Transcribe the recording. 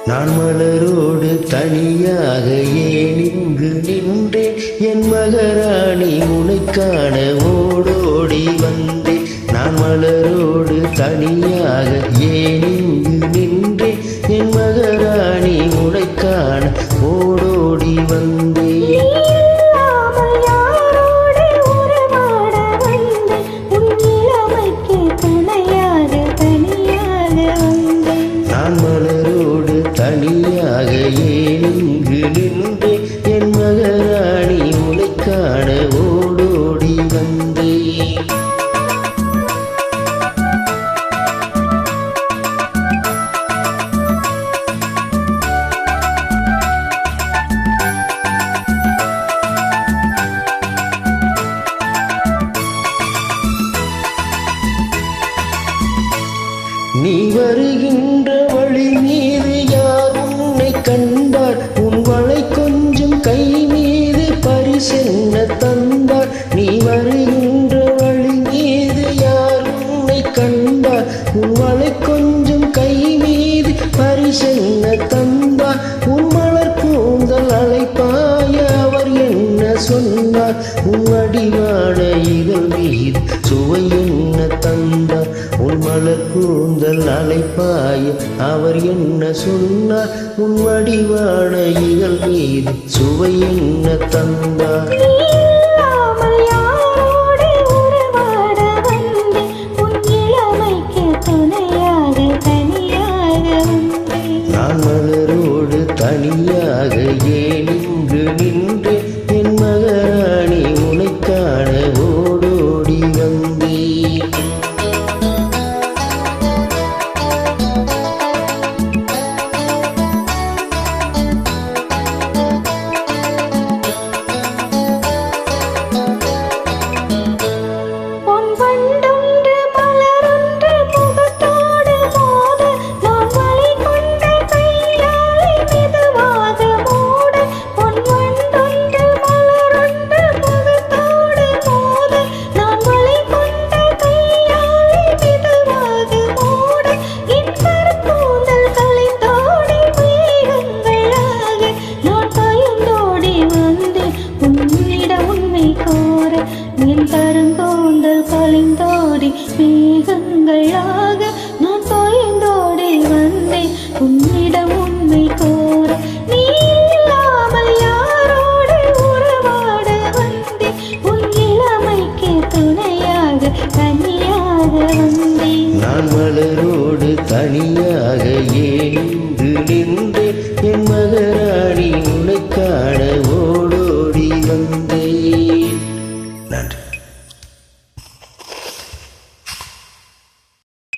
நான் மலரோடு தனியாக ஏன் இங்கு நின்றேன் என் மகராணி உனைக் காண ஓடோடி வந்தேன். நான் மலரோடு தனியாக ஏன் இங்கு நின்றேன் என் மகராணி உனைக் காண ஓடோடி வந்தேன். நான் மலரோடு தனியாக ஏன் இங்கு நின்றேன் என் மகராணி உனைக் காண ஓடோடி வந்தேன். நீ வருகின்ற வழி மீது யார் உன்னை கண்டார் உன் வளை கொஞ்சம் கை மீது பரிசென்ன தந்தார். நீ வருகின்ற வழி மீது யார் உன்னை கண்டார் உன் வளை கொஞ்சம் கை மீது பரிசென்ன தந்தார். உன் மலர் கூந்தல் அலைப்பாய அவர் என்ன சொன்னார் உன் அடிவான இதழ் மீது சுவை என்ன தந்தார். உன் மலர் கூந்தல் அலைப்பாய அவர் என்ன சொன்னார் உன் வடிவான இதழ் மீது சுவை என்ன தந்தார். நான் மலரோடு தனியாக ஏன் இங்கு நின்றேன் என் மகராணி உனைக் காண ஓடோடி வந்தேன். என் கருங்கோந்தல் கலைந்தோடி மேகங்களாக நான் தொலைந்தோடி வந்தேன் உன்னிடம் உண்மை கோர. நீ இல்லாமல் யாரோடு உறவாட வந்தேன் உன் இளமைக்கு துணையாக தனியாக வந்தேன். நான் மலரோடு தனியாக ஏன் இங்கு நின்றேன் என் மகராணி உனைக் காண ஓடோடி வந்தேன்.